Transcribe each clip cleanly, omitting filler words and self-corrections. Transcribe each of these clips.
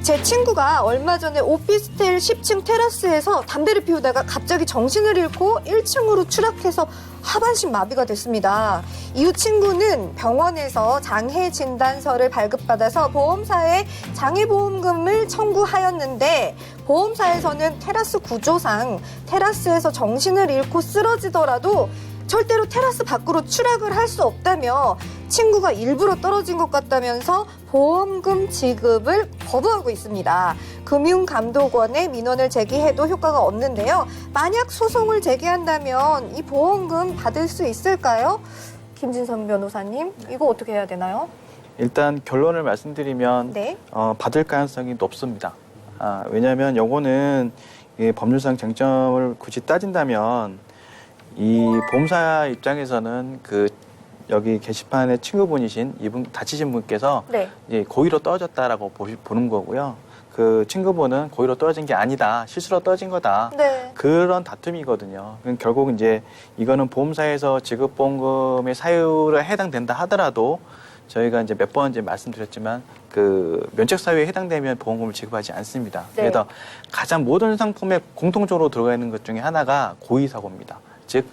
제 친구가 얼마 전에 오피스텔 10층 테라스에서 담배를 피우다가 갑자기 정신을 잃고 1층으로 추락해서 하반신 마비가 됐습니다. 이후 친구는 병원에서 장애 진단서를 발급받아서 보험사에 장애보험금을 청구하였는데 보험사에서는 테라스 구조상 테라스에서 정신을 잃고 쓰러지더라도 절대로 테라스 밖으로 추락을 할 수 없다며 친구가 일부러 떨어진 것 같다면서 보험금 지급을 거부하고 있습니다. 금융감독원에 민원을 제기해도 효과가 없는데요. 만약 소송을 제기한다면 이 보험금 받을 수 있을까요? 김진성 변호사님, 이거 어떻게 해야 되나요? 일단 결론을 말씀드리면 네. 받을 가능성이 높습니다. 왜냐하면 요거는 법률상 쟁점을 굳이 따진다면 이 보험사 입장에서는 여기 게시판의 친구분이신 이분 다치신 분께서 네. 이제 고의로 떨어졌다라고 보는 거고요. 그 친구분은 고의로 떨어진 게 아니다, 실수로 떨어진 거다. 네. 그런 다툼이거든요. 결국 이제 이거는 보험사에서 지급보험금의 사유에 해당된다 하더라도 저희가 이제 몇 번 이제 말씀드렸지만 그 면책사유에 해당되면 보험금을 지급하지 않습니다. 네. 그래서 가장 모든 상품에 공통적으로 들어가 있는 것 중에 하나가 고의사고입니다. 즉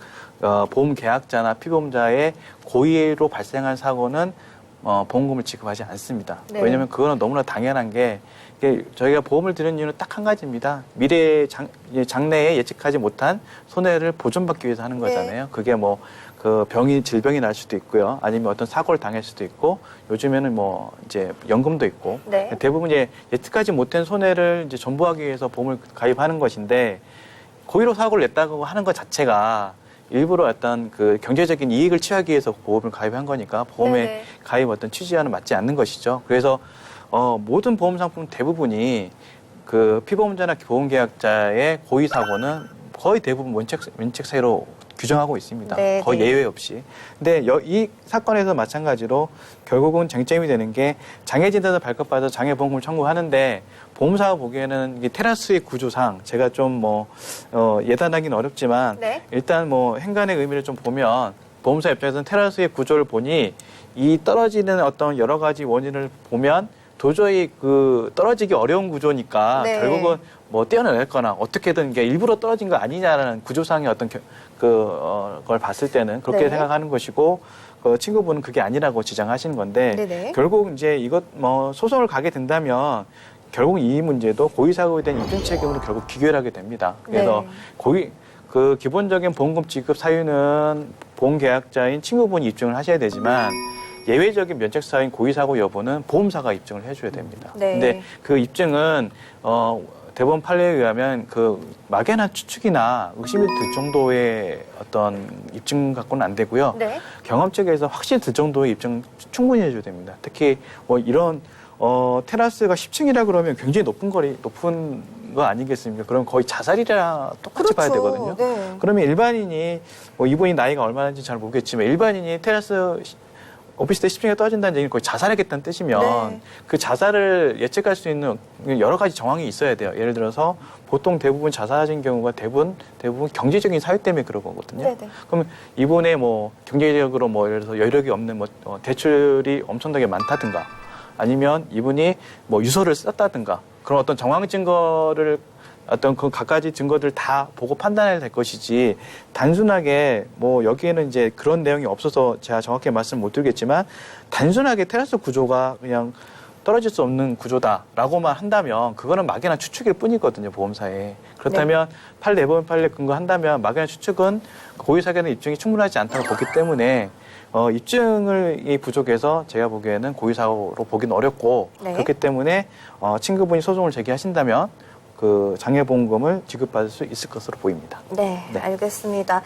보험 계약자나 피보험자의 고의로 발생한 사고는 보험금을 지급하지 않습니다. 네. 왜냐하면 그거는 너무나 당연한 게 이게 저희가 보험을 드는 이유는 딱 한 가지입니다. 미래 장래에 예측하지 못한 손해를 보존받기 위해서 하는 거잖아요. 네. 그게 뭐 그 질병이 날 수도 있고요. 아니면 어떤 사고를 당할 수도 있고 요즘에는 뭐 이제 연금도 있고 네. 대부분 이제 예측하지 못한 손해를 이제 전부하기 위해서 보험을 가입하는 것인데 고의로 사고를 냈다고 하는 것 자체가 일부러 어떤 그 경제적인 이익을 취하기 위해서 보험을 가입한 거니까 보험의 네네. 가입 어떤 취지와는 맞지 않는 것이죠. 그래서 모든 보험 상품 대부분이 그 피보험자나 보험계약자의 고의 사고는 거의 대부분 면책 사유로 규정하고 있습니다. 네네. 거의 예외 없이. 근데 이 사건에서 마찬가지로 결국은 쟁점이 되는 게 장애진단을 발급받아서 장애보험금을 청구하는데 보험사가 보기에는 이게 테라스의 구조상 제가 좀 예단하기는 어렵지만 네. 일단 행간의 의미를 좀 보면 보험사 입장에서는 테라스의 구조를 보니 이 떨어지는 어떤 여러 가지 원인을 보면 도저히 떨어지기 어려운 구조니까 네. 결국은 떼어내거나 어떻게든 이게 일부러 떨어진 거 아니냐라는 구조상의 어떤 걸 봤을 때는 그렇게 네. 생각하는 것이고 친구분은 그게 아니라고 지장하시는 건데 네네. 결국 이제 이것 소송을 가게 된다면 결국 이 문제도 고의사고에 대한 입증 책임으로 결국 기결하게 됩니다. 그래서 네. 기본적인 보험금 지급 사유는 보험계약자인 친구분이 입증을 하셔야 되지만 예외적인 면책사유인 고의사고 여부는 보험사가 입증을 해줘야 됩니다. 네. 근데 그 입증은 대법원 판례에 의하면 막연한 추측이나 의심이 들 정도의 어떤 입증 갖고는 안 되고요. 네. 경험책에서 확실히 들 정도의 입증 충분히 해줘야 됩니다. 특히 이런 테라스가 10층이라 그러면 굉장히 높은 거 아니겠습니까? 그럼 거의 자살이랑 똑같이 그렇죠. 봐야 되거든요. 네. 그러면 일반인이 이분이 나이가 얼마인지 잘 모르겠지만 일반인이 테라스 오피스텔 10층에 떨어진다는 얘기는 거의 자살하겠다는 뜻이면 네. 그 자살을 예측할 수 있는 여러 가지 정황이 있어야 돼요. 예를 들어서 보통 대부분 자살하신 경우가 대부분 경제적인 사유 때문에 그런 거거든요. 네네. 그럼 이분의 경제적으로 예를 들어서 여력이 없는 대출이 엄청나게 많다든가 아니면 이분이 유서를 썼다든가 그런 어떤 정황 증거를 어떤 갖가지 증거들 다 보고 판단해야 될 것이지 단순하게 여기에는 이제 그런 내용이 없어서 제가 정확히 말씀 못 드리겠지만 단순하게 테라스 구조가 그냥 떨어질 수 없는 구조다라고만 한다면 그거는 막연한 추측일 뿐이거든요, 보험사에. 그렇다면 내보험 판례 근거한다면 막연한 추측은 고의사고는 입증이 충분하지 않다고 보기 때문에 입증이 부족해서 제가 보기에는 고의사고로 보기는 어렵고 네. 그렇기 때문에 친구분이 소송을 제기하신다면 장애보험금을 지급받을 수 있을 것으로 보입니다. 네, 네. 알겠습니다.